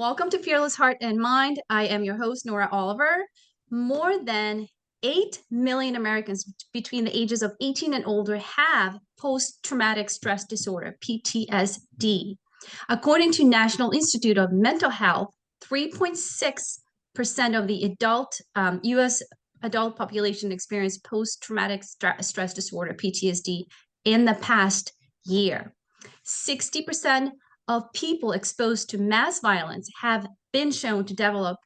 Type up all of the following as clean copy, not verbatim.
Welcome to Fearless Heart and Mind. I am your host, Nora Oliver. More than 8 million Americans between the ages of 18 and older have post-traumatic stress disorder, PTSD. According to National Institute of Mental Health, 3.6% of the U.S. adult population experienced post-traumatic stress disorder, PTSD, in the past year. 60% of people exposed to mass violence have been shown to develop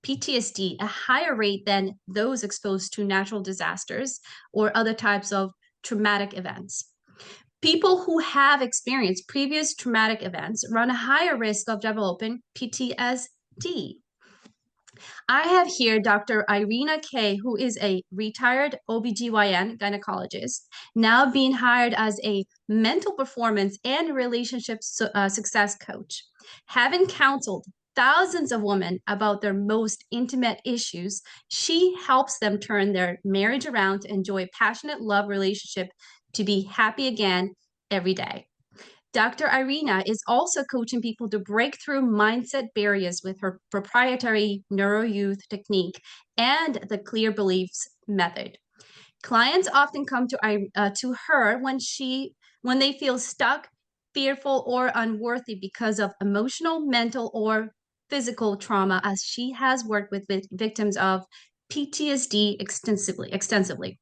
PTSD at a higher rate than those exposed to natural disasters or other types of traumatic events. People who have experienced previous traumatic events run a higher risk of developing PTSD. I have here Dr. Irena Kay, who is a retired OBGYN gynecologist, now being hired as a mental performance and relationship success coach. Having counseled thousands of women about their most intimate issues, she helps them turn their marriage around to enjoy a passionate love relationship to be happy again every day. Dr. Irena is also coaching people to break through mindset barriers with her proprietary NeuroYouth technique and the Clear Beliefs method. Clients often come to her when they feel stuck, fearful, or unworthy because of emotional, mental, or physical trauma, as she has worked with victims of PTSD extensively.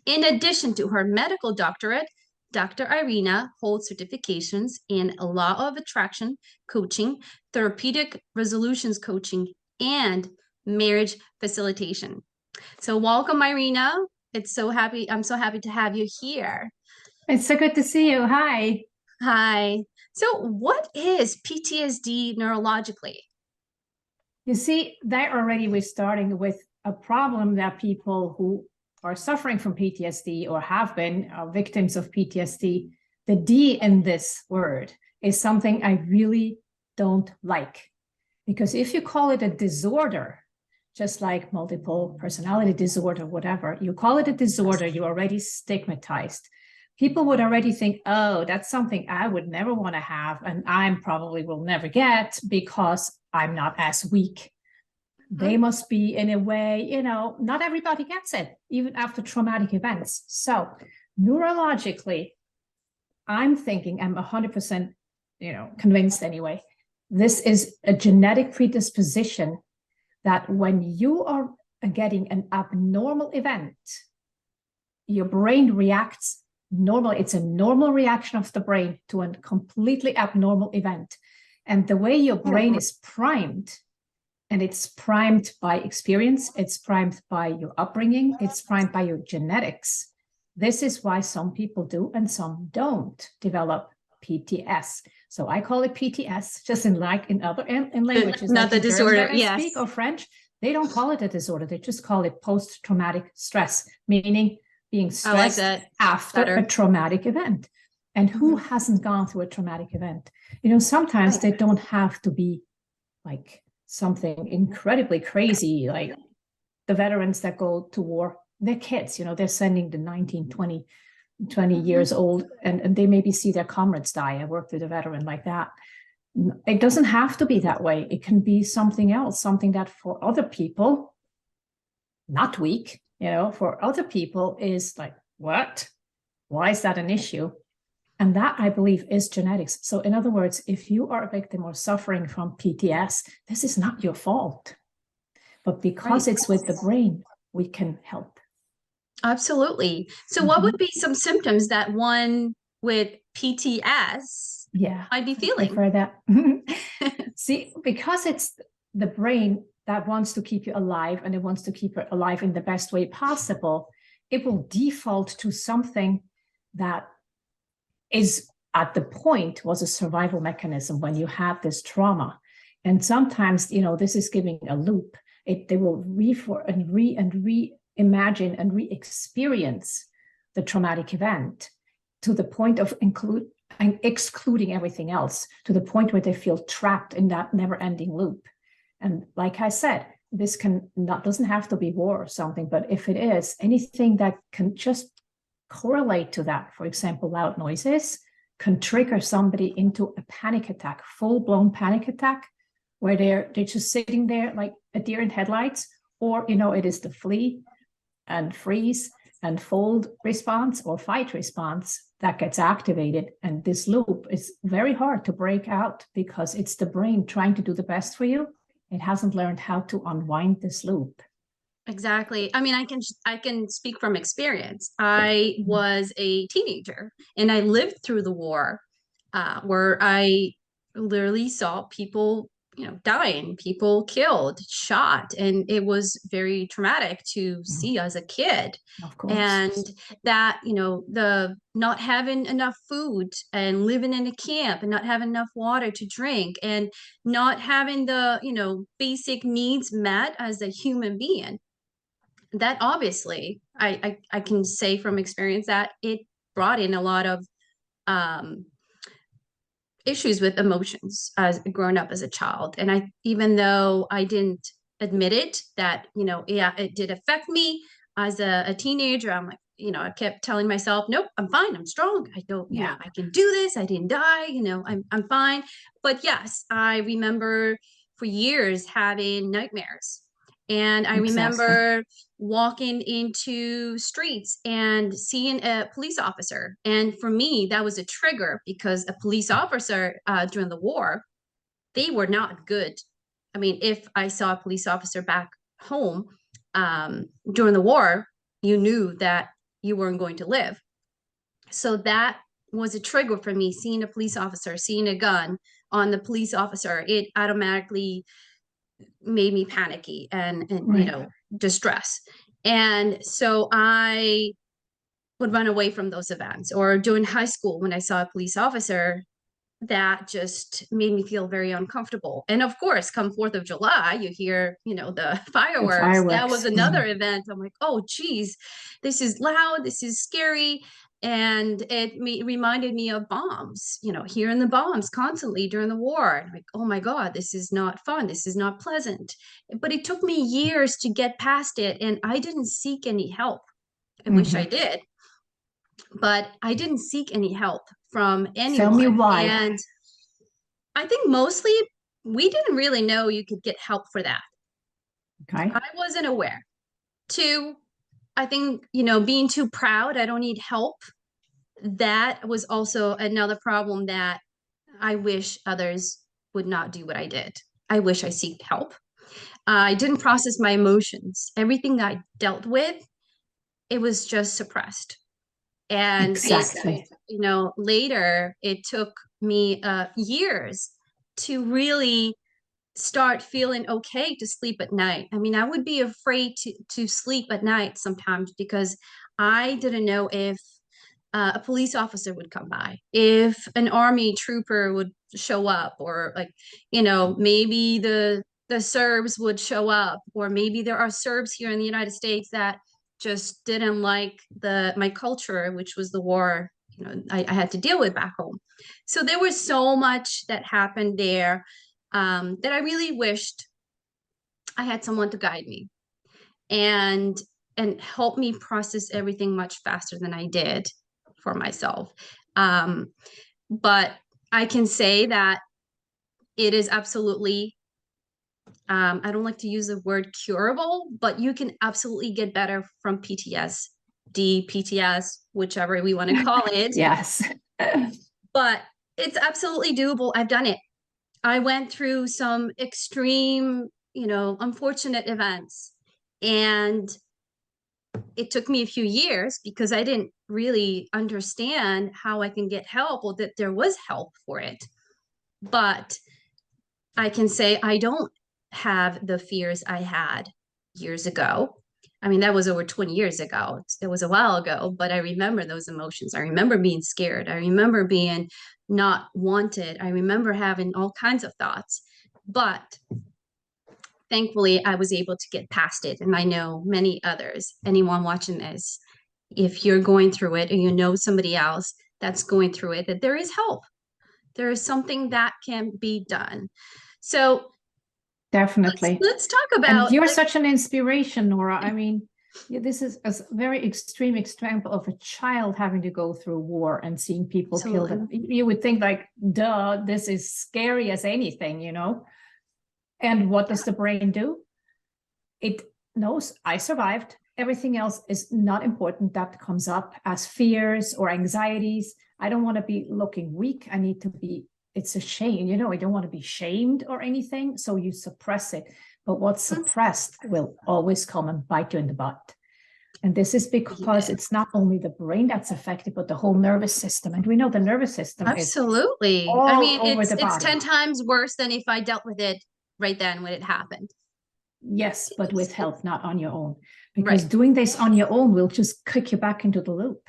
In addition to her medical doctorate, Dr. Irena holds certifications in law of attraction coaching, therapeutic resolutions coaching, and marriage facilitation. So welcome, Irena. I'm so happy to have you here. It's so good to see you. Hi. Hi. So what is PTSD neurologically? You see, there already we're starting with a problem that people who are suffering from PTSD or have been victims of PTSD, the D in this word is something I really don't like. Because if you call it a disorder, just like multiple personality disorder, whatever, you call it a disorder, you're already stigmatized. People would already think, oh, that's something I would never want to have, and I probably will never get because I'm not as weak. They must be in a way, not everybody gets it, even after traumatic events. So neurologically, I'm thinking, I'm 100%, convinced anyway, this is a genetic predisposition that when you are getting an abnormal event, your brain reacts normally. It's a normal reaction of the brain to a completely abnormal event. And the way your brain is primed, and it's primed by experience, it's primed by your upbringing, it's primed by your genetics. This is why some people do and some don't develop PTS. So I call it PTS, just in languages. Not the disorder, yes. Speak or French, they don't call it a disorder. They just call it post-traumatic stress, meaning being stressed after a traumatic event. And who hasn't gone through a traumatic event? Sometimes they don't have to be like something incredibly crazy, like the veterans that go to war, their kids, they're sending the 19, 20 years old, and they maybe see their comrades die. I worked with a veteran like that. It doesn't have to be that way. It can be something else, something that for other people, not weak, for other people is like, what? Why is that an issue? And that, I believe, is genetics. So in other words, if you are a victim or suffering from PTS, this is not your fault. But because it's with the brain, we can help. Absolutely. So what would be some symptoms that one with PTS might be feeling? For that. See, because it's the brain that wants to keep you alive, and it wants to keep it alive in the best way possible, it will default to something that is at the point was a survival mechanism when you had this trauma. And sometimes, this is giving a loop. They will reimagine and re-experience the traumatic event to the point of excluding everything else, to the point where they feel trapped in that never-ending loop. And like I said, this doesn't have to be war or something, but if it is, anything that can just correlate to that, for example, loud noises, can trigger somebody into a panic attack, full-blown panic attack, where they're just sitting there like a deer in headlights, or, you know, it is the flee and freeze and fold response or fight response that gets activated. And this loop is very hard to break out because it's the brain trying to do the best for you. It hasn't learned how to unwind this loop. Exactly. I mean, I can speak from experience. I was a teenager and I lived through the war, where I literally saw people, you know, dying, people killed, shot, and it was very traumatic to see as a kid. Of course. And that, you know, the not having enough food and living in a camp and not having enough water to drink and not having the, you know, basic needs met as a human being, that obviously I can say from experience that it brought in a lot of um, issues with emotions as growing up as a child. And I, even though I didn't admit it, that, you know, yeah, it did affect me as a teenager. I'm like, you know, I kept telling myself, nope, I'm fine. I'm strong. I don't, you know, I can do this. I didn't die, you know, I'm fine. But yes, I remember for years having nightmares. And I remember walking into streets and seeing a police officer. And for me, that was a trigger because a police officer during the war, they were not good. I mean, if I saw a police officer back home during the war, you knew that you weren't going to live. So that was a trigger for me, seeing a police officer, seeing a gun on the police officer. It automatically made me panicky and you know, distress. And so I would run away from those events. Or during high school, when I saw a police officer, that just made me feel very uncomfortable. And of course, come 4th of July, you hear, you know, the fireworks. That was another event. I'm like, oh, geez, this is loud. This is scary. And it reminded me of bombs, you know, hearing the bombs constantly during the war. I'm like, oh my God, this is not fun. This is not pleasant. But it took me years to get past it. And I didn't seek any help. I wish I did, but I didn't seek any help from anyone. Tell me why. And I think mostly we didn't really know you could get help for that. Okay. I wasn't aware. 2, I think, you know, being too proud, I don't need help. That was also another problem that I wish others would not do what I did. I wish I seeked help. I didn't process my emotions. Everything I dealt with, it was just suppressed. And exactly. you know, later it took me years to really start feeling okay to sleep at night. I mean, I would be afraid to sleep at night sometimes because I didn't know if a police officer would come by, if an army trooper would show up, or like, you know, maybe the Serbs would show up, or maybe there are Serbs here in the United States that just didn't like my culture, which was the war, you know, I had to deal with back home. So there was so much that happened there that I really wished I had someone to guide me and help me process everything much faster than I did for myself. But I can say that it is absolutely, I don't like to use the word curable, but you can absolutely get better from PTSD, PTS, whichever we want to call it. Yes. But it's absolutely doable. I've done it. I went through some extreme, you know, unfortunate events, and it took me a few years because I didn't really understand how I can get help, or that there was help for it. But I can say I don't have the fears I had years ago. I mean, that was over 20 years ago. It was a while ago, but I remember those emotions. I remember being scared. I remember being not wanted. I remember having all kinds of thoughts. But thankfully, I was able to get past it. And I know many others, anyone watching this, if you're going through it or you know somebody else that's going through it, that there is help. There is something that can be done. So definitely. Let's talk about. And you're such an inspiration, Nora. I mean, this is a very extreme example of a child having to go through war and seeing people killed. You would think like, duh, this is scary as anything, you know? And what does the brain do? It knows I survived. Everything else is not important that comes up as fears or anxieties. I don't want to be looking weak. I need to be, it's a shame, I don't want to be shamed or anything. So you suppress it. But what's suppressed will always come and bite you in the butt. And this is because it's not only the brain that's affected, but the whole nervous system. And we know the nervous system Absolutely. is all I mean, over it's the body. 10 times worse than if I dealt with it right then when it happened. Yes, but with help, not on your own. Because doing this on your own will just kick you back into the loop.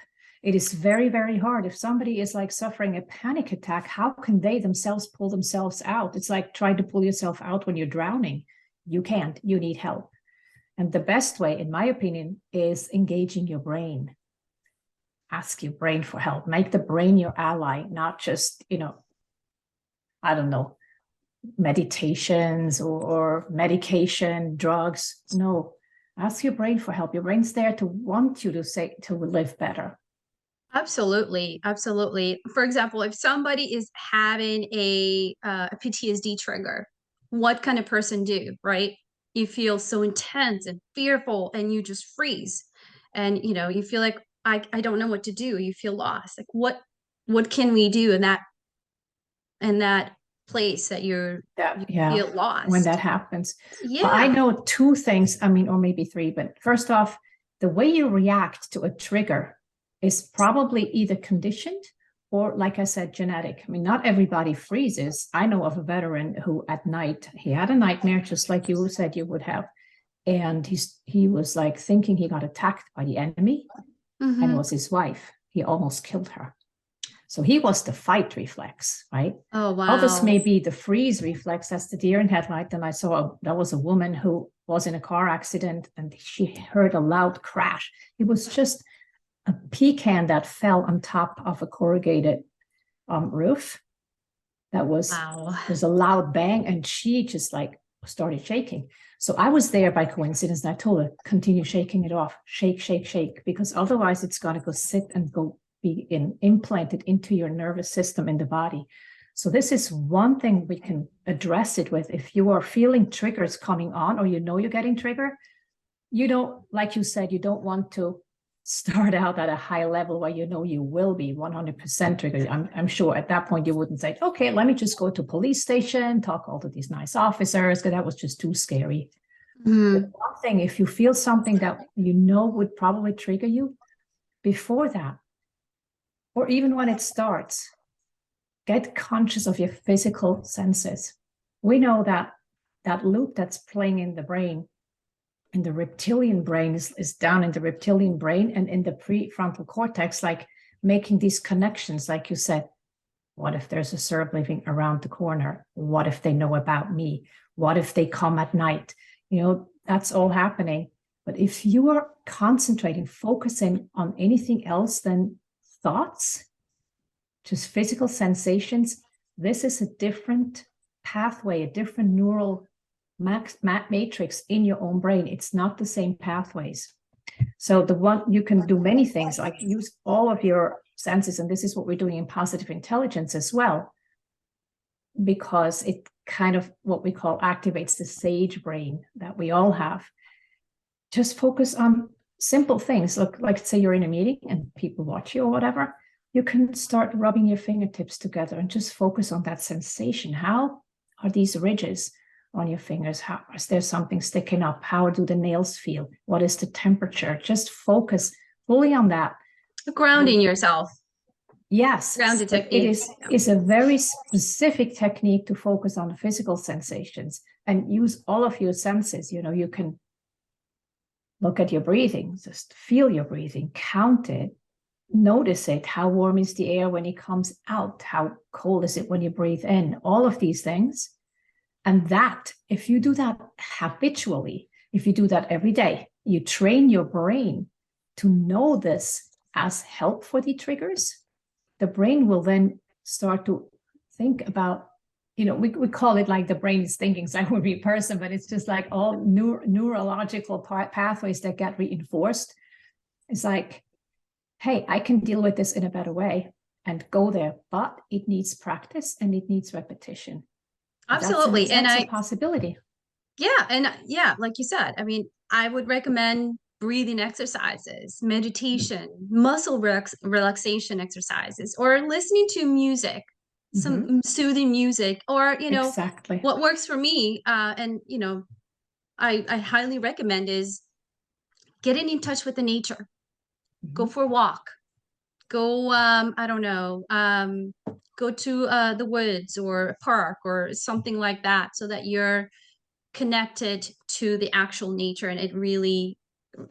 It is very, very hard. If somebody is like suffering a panic attack, how can they themselves pull themselves out? It's like trying to pull yourself out when you're drowning. You can't. You need help. And the best way, in my opinion, is engaging your brain. Ask your brain for help. Make the brain your ally, not just, I don't know, meditations or medication, drugs. No, ask your brain for help. Your brain's there to want you to live better. Absolutely. Absolutely. For example, if somebody is having a PTSD trigger, what can a person do, right? You feel so intense and fearful and you just freeze. And, you feel like, I don't know what to do. You feel lost. Like what can we do in that place that you feel lost? When that happens. Yeah. Well, I know two things, or maybe three, but first off, the way you react to a trigger is probably either conditioned or, like I said, genetic. Not everybody freezes. I know of a veteran who at night, he had a nightmare, just like you said you would have. And he was like thinking he got attacked by the enemy, and it was his wife. He almost killed her. So he was the fight reflex, right? Oh, wow. Others may be the freeze reflex. That's the deer in headlight. And I saw that was a woman who was in a car accident and she heard a loud crash. It was just a pecan that fell on top of a corrugated roof. That was, there's a loud bang and she just like started shaking. So I was there by coincidence and I told her, continue shaking it off, shake, shake, shake, because otherwise it's going to go sit and go be implanted into your nervous system in the body. So this is one thing we can address it with. If you are feeling triggers coming on or you're getting triggered, you don't, like you said, you don't want to start out at a high level where you will be 100% triggered. I'm sure at that point you wouldn't say, okay, let me just go to police station, talk all to these nice officers, because that was just too scary. But one thing, if you feel something that would probably trigger you, before that, or even when it starts, get conscious of your physical senses. We know that that loop that's playing in the brain, in the reptilian brain, is down in the reptilian brain and in the prefrontal cortex, like making these connections, like you said. What if there's a Serb living around the corner? What if they know about me? What if they come at night? That's all happening. But if you are concentrating, focusing on anything else than thoughts, just physical sensations, this is a different pathway, a different neural matrix in your own brain. It's not the same pathways. So you can do many things, like use all of your senses, and this is what we're doing in positive intelligence as well, because it kind of what we call activates the sage brain that we all have. Just focus on simple things. Look, like say you're in a meeting and people watch you or whatever, you can start rubbing your fingertips together and just focus on that sensation. How are these ridges on your fingers? How is there something sticking up? How do the nails feel? What is the temperature? Just focus fully on that. Grounding yourself. Yes, grounded technique. It is a very specific technique to focus on the physical sensations and use all of your senses. You can look at your breathing, just feel your breathing, count it, notice it. How warm is the air when it comes out? How cold is it when you breathe in? All of these things. And that, if you do that habitually, if you do that every day, you train your brain to know this as help for the triggers. The brain will then start to think about, we call it like the brain is thinking so I would be a person, but it's just like all neurological pathways that get reinforced. It's like, hey, I can deal with this in a better way and go there, but it needs practice and it needs repetition. Absolutely. And That's a possibility. like you said, I mean, I would recommend breathing exercises, meditation, muscle relaxation exercises, or listening to music, some soothing music, or, Exactly. what works for me, and, I highly recommend is getting in touch with the nature. Go for a walk. Go, I don't know, go to the woods or a park or something like that, so that you're connected to the actual nature and it really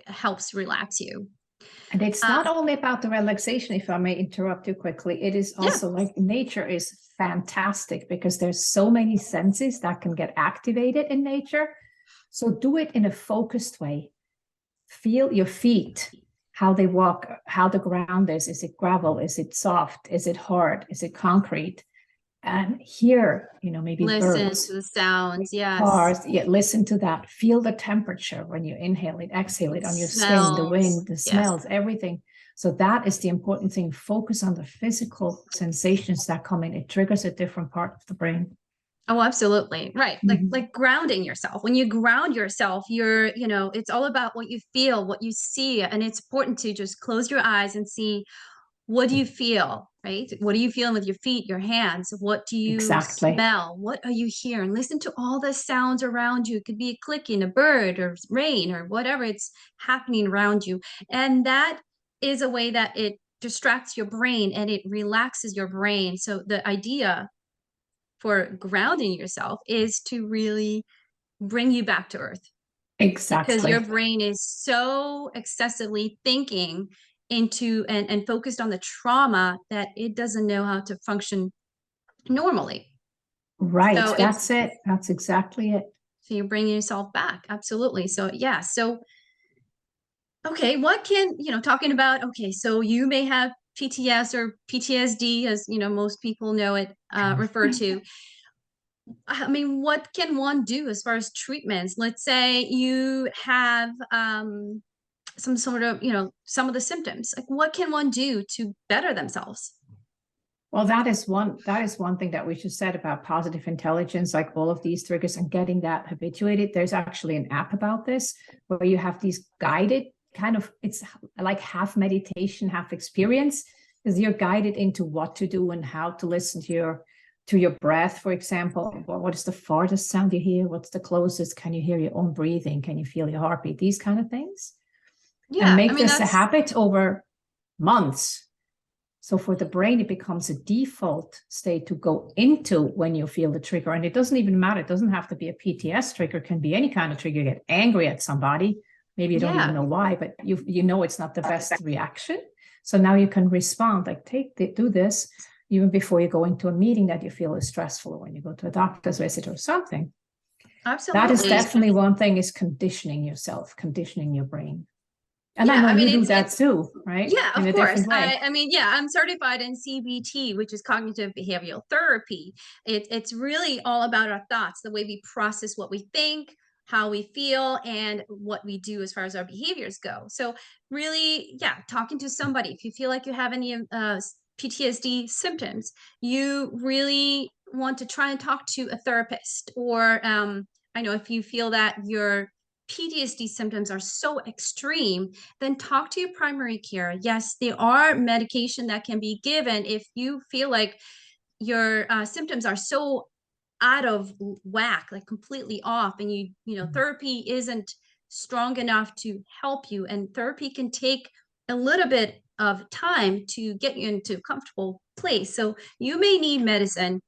helps relax you. And it's Uh, not only about the relaxation, if I may interrupt you quickly, it is yeah, also like nature is fantastic because there's so many senses that can get activated in nature. So do it in a focused way. Feel your feet, how they walk, how the ground is. Is it gravel? Is it soft? Is it hard? Is it concrete? And hear, maybe listen to birds, the sounds. Yes. cars, yet listen to that. Feel the temperature when you inhale it, exhale it on your skin, the Smells. wind, the Yes. smells, everything. So that is the important thing. Focus on the physical sensations that come in. It triggers a different part of the brain. Oh, absolutely. Right. Like grounding yourself. When you ground yourself, it's all about what you feel, what you see. And it's important to just close your eyes and see, what do you feel, right? What are you feeling with your feet, your hands? What do you Exactly. smell? What are you hearing? Listen to all the sounds around you. It could be a clicking, a bird, or rain, or whatever it's happening around you. And that is a way that it distracts your brain and it relaxes your brain. So the idea for grounding yourself is to really bring you back to earth, because your Exactly. brain is so excessively thinking into and focused on the trauma that it doesn't know how to function normally. Right. So That's it. That's exactly it. so you're bringing yourself back. Absolutely. So yeah. So, okay, what can, talking about, okay, so you may have PTS or PTSD, as, most people know it, refer to. I mean, what can one do as far as treatments? Let's say you have some sort of, some of the symptoms. Like, what can one do to better themselves? Well, that is one thing that we just said about positive intelligence, like all of these triggers and getting that habituated. There's actually an app about this where you have these guided kind of, it's like half meditation, half experience, because you're guided into what to do and how to listen to your breath, for example. What is the farthest sound you hear? What's the closest? Can you hear your own breathing? Can you feel your heartbeat? These kind of things. And Yeah, I make mean, this a that's habit over months. So for the brain, it becomes a default state to go into when you feel the trigger. And it doesn't even matter. It doesn't have to be a PTS trigger. It can be any kind of trigger. You get angry at somebody. Maybe you don't even yeah, know why, but you know it's not the best reaction. So now you can respond, like do this even before you go into a meeting that you feel is stressful, or when you go to a doctor's visit or something. That is absolutely. definitely one thing, is conditioning yourself, conditioning your brain. And I Yeah, know I you mean, do it's that too, right? yeah, In of a course. different way. I mean, yeah, I'm certified in CBT, which is cognitive behavioral therapy. It's really all about our thoughts, the way we process what we think, how we feel, and what we do as far as our behaviors go. So really, yeah, talking to somebody. If you feel like you have any PTSD symptoms, you really want to try and talk to a therapist, or I know if you feel that your PTSD symptoms are so extreme, then talk to your primary care. Yes, there are medication that can be given if you feel like your symptoms are so out of whack, like completely off, and therapy isn't strong enough to help you. And therapy can take a little bit of time to get you into a comfortable place. So you may need medicine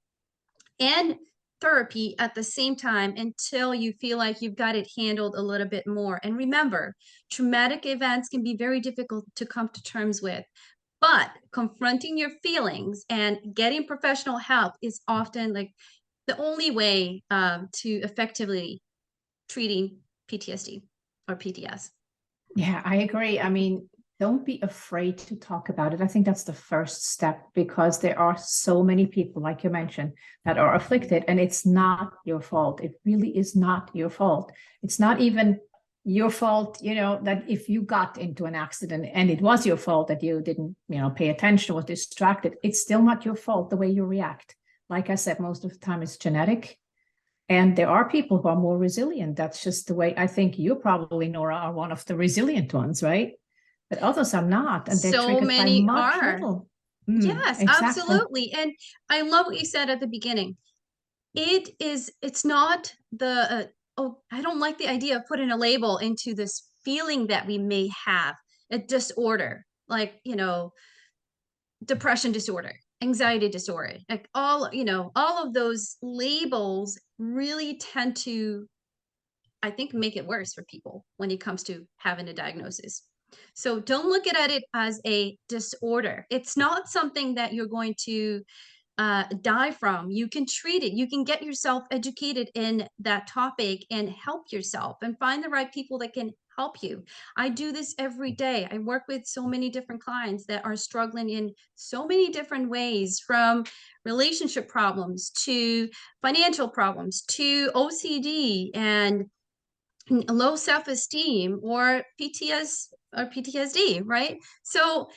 and therapy at the same time until you feel like you've got it handled a little bit more. And remember, traumatic events can be very difficult to come to terms with, but confronting your feelings and getting professional help is often like the only way to effectively treating PTSD or PTS. Yeah, I agree. I mean, don't be afraid to talk about it. I think that's the first step, because there are so many people, like you mentioned, that are afflicted, and it's not your fault. It really is not your fault. It's not even your fault, that if you got into an accident and it was your fault that you didn't, pay attention, was distracted, it's still not your fault the way you react. Like I said, most of the time it's genetic. And there are people who are more resilient. That's just the way. I think you probably, Nora, are one of the resilient ones, right? But others are not, and they're So triggered by many much are. little. Yes, Exactly. absolutely. And I love what you said at the beginning. It's not the, oh, I don't like the idea of putting a label into this feeling that we may have, a disorder, like, depression disorder, anxiety disorder, like all of those labels really tend to, I think, make it worse for people when it comes to having a diagnosis. So don't look at it as a disorder. It's not something that you're going to die from. You can treat it. You can get yourself educated in that topic and help yourself and find the right people that can help you. I do this every day. I work with so many different clients that are struggling in so many different ways, from relationship problems to financial problems to OCD and low self-esteem or PTSD, right? So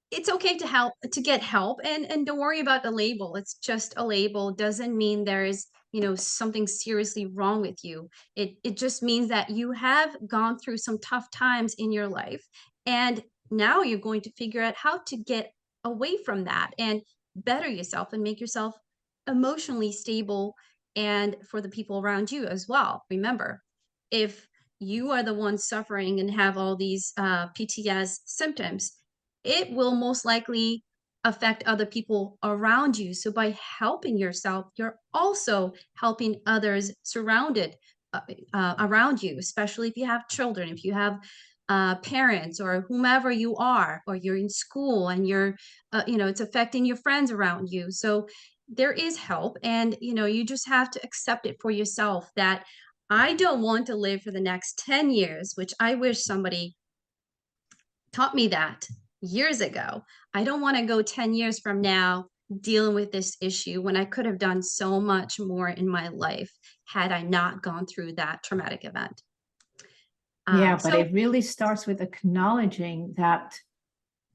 it's okay to get help, and don't worry about the label. It's just a label. Doesn't mean there's something seriously wrong with you. It just means that you have gone through some tough times in your life, and now you're going to figure out how to get away from that and better yourself and make yourself emotionally stable, and for the people around you as well. Remember, if you are the one suffering and have all these PTS symptoms, it will most likely affect other people around you. So by helping yourself, you're also helping others surrounded around you, especially if you have children, if you have parents or whomever you are, or you're in school and it's affecting your friends around you. So there is help, and you just have to accept it for yourself that I don't want to live for the next 10 years, which I wish somebody taught me that years ago. I don't want to go 10 years from now dealing with this issue when I could have done so much more in my life had I not gone through that traumatic event. Yeah, but So it really starts with acknowledging that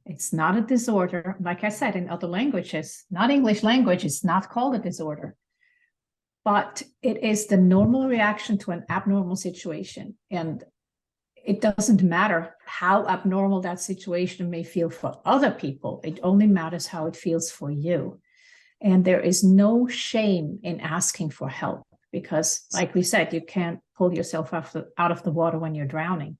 it's not a disorder. Like I said, in other languages, not English language, it's not called a disorder, but it is the normal reaction to an abnormal situation. And it doesn't matter how abnormal that situation may feel for other people. It only matters how it feels for you. And there is no shame in asking for help, because, like we said, you can't pull yourself out of the water when you're drowning.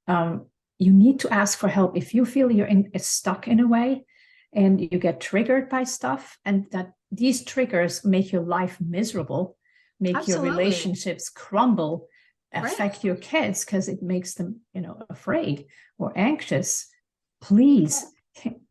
You need to ask for help if you feel you're stuck in a way and you get triggered by stuff, and that these triggers make your life miserable, make absolutely. your relationships crumble, Right. affect your kids because it makes them, afraid or anxious. Please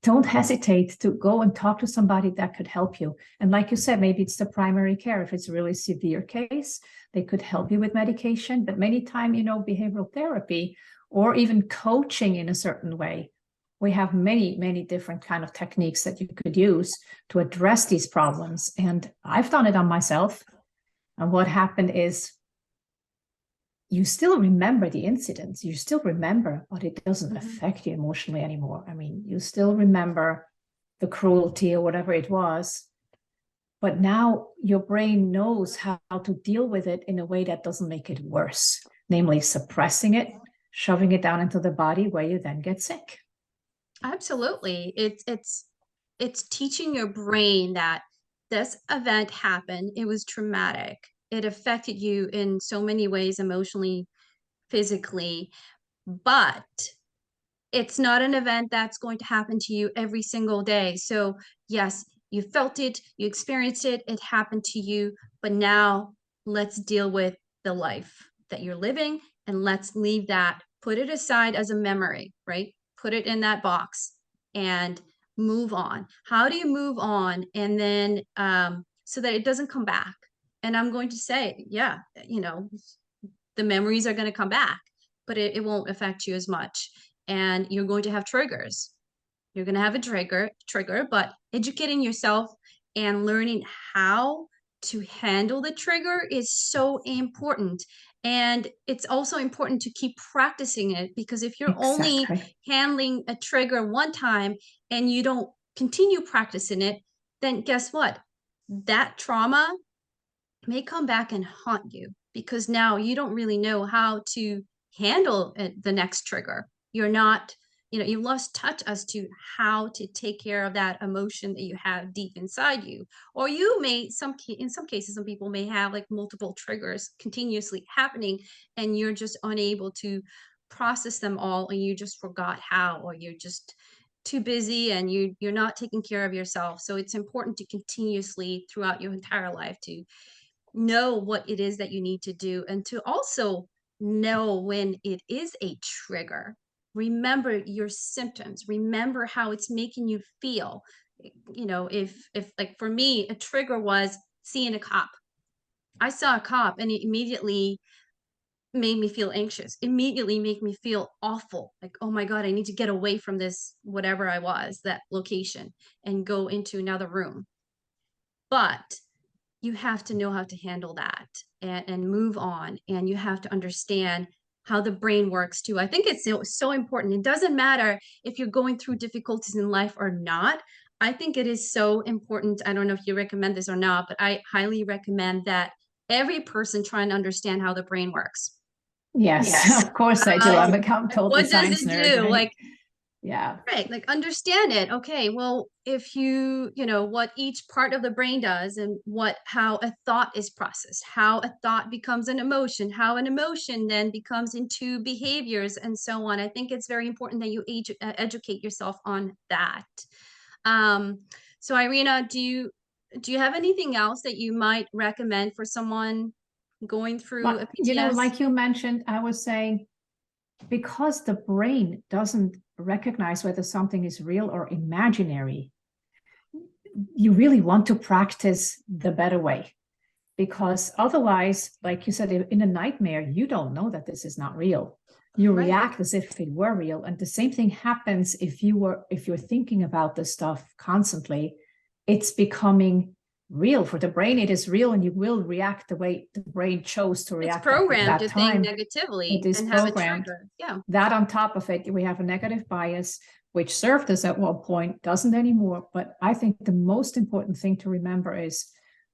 don't hesitate to go and talk to somebody that could help you. And like you said, maybe it's the primary care. If it's a really severe case, they could help you with medication. But many times, behavioral therapy or even coaching in a certain way, we have many, many different kind of techniques that you could use to address these problems. And I've done it on myself. And what happened is, you still remember the incidents, you still remember, but it doesn't affect you emotionally anymore. I mean, you still remember the cruelty or whatever it was, but now your brain knows how to deal with it in a way that doesn't make it worse, namely suppressing it, shoving it down into the body where you then get sick. Absolutely. It's teaching your brain that this event happened. It was traumatic. It affected you in so many ways, emotionally, physically, but it's not an event that's going to happen to you every single day. So yes, you felt it, you experienced it, it happened to you, but now let's deal with the life that you're living, and let's leave that, put it aside as a memory, right? Put it in that box and move on. How do you move on? And then so that it doesn't come back. And I'm going to say, yeah, the memories are going to come back, but it won't affect you as much. And you're going to have triggers. You're going to have a trigger, but educating yourself and learning how to handle the trigger is so important. And it's also important to keep practicing it, because if you're only handling a trigger one time and you don't continue practicing it, then guess what? That trauma may come back and haunt you because now you don't really know how to handle the next trigger. You're not, you lost touch as to how to take care of that emotion that you have deep inside you. Or you may, in some cases, some people may have like multiple triggers continuously happening, and you're just unable to process them all, and you just forgot how, or you're just too busy and you're not taking care of yourself. So it's important to continuously throughout your entire life to know what it is that you need to do, and to also know when it is a trigger. Remember your symptoms, remember how it's making you feel. If like for me, a trigger was seeing a cop. I saw a cop and it immediately made me feel anxious, immediately make me feel awful, like, oh my god, I need to get away from this, whatever I was, that location, and go into another room. But you have to know how to handle that, and move on. And you have to understand how the brain works too. I think it's so important. It doesn't matter if you're going through difficulties in life or not. I think it is so important. I don't know if you recommend this or not, but I highly recommend that every person try and understand how the brain works. Yes, of course I do. I'm a total What does science it nerd, do? right? Like, Yeah. right, like understand it. Okay, well, if you know what each part of the brain does, and how a thought is processed, how a thought becomes an emotion, how an emotion then becomes into behaviors, and so on. I think it's very important that you educate yourself on that. Um, so Irena, do you have anything else that you might recommend for someone going through a But, you know, PTS? like you mentioned, I was saying, because the brain doesn't recognize whether something is real or imaginary, you really want to practice the better way. Because otherwise, like you said, in a nightmare, you don't know that this is not real. You Right. react as if it were real. And the same thing happens if you're thinking about this stuff constantly. It's becoming real for the brain. It is real, and you will react the way the brain chose to It's react at programmed that to think time. It negatively is and have a programmed. trigger. Yeah. That on top of it, we have a negative bias, which served us at one point, doesn't anymore. But I think the most important thing to remember is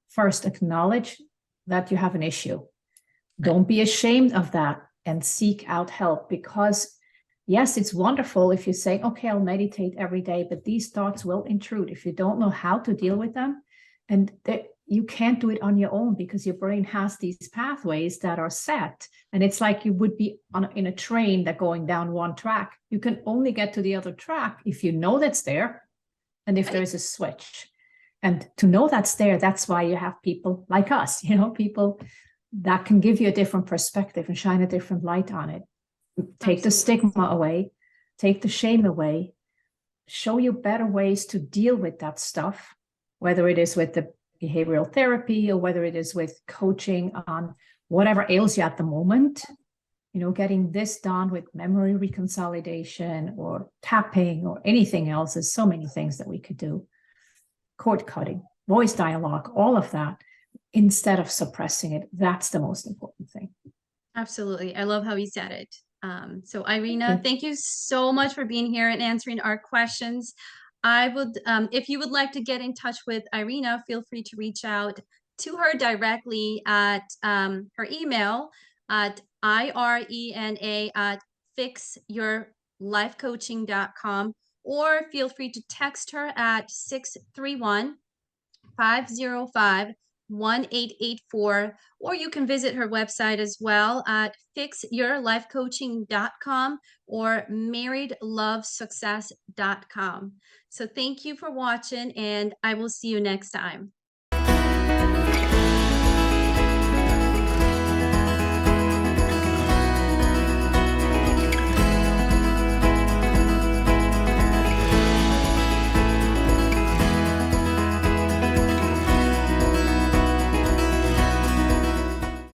first acknowledge that you have an issue. Don't be ashamed of that, and seek out help. Because yes, it's wonderful if you say, okay, I'll meditate every day, but these thoughts will intrude if you don't know how to deal with them. And you can't do it on your own, because your brain has these pathways that are set. And it's like you would be in a train that going down one track. You can only get to the other track if you know that's there, and if there's a switch. And to know that's there, that's why you have people like us, people that can give you a different perspective and shine a different light on it. Take the stigma away, take the shame away, show you better ways to deal with that stuff, whether it is with the behavioral therapy or whether it is with coaching on whatever ails you at the moment. Getting this done with memory reconsolidation or tapping or anything else. There's so many things that we could do. Cord cutting, voice dialogue, all of that, instead of suppressing it. That's the most important thing. Absolutely. I love how you said it. So Irena, thank you so much for being here and answering our questions. I would, if you would like to get in touch with Irena, feel free to reach out to her directly at her email at irena@fixyourlifecoaching.com, or feel free to text her at 631-505-1884, or you can visit her website as well at fixyourlifecoaching.com or marriedlovesuccess.com. So thank you for watching, and I will see you next time.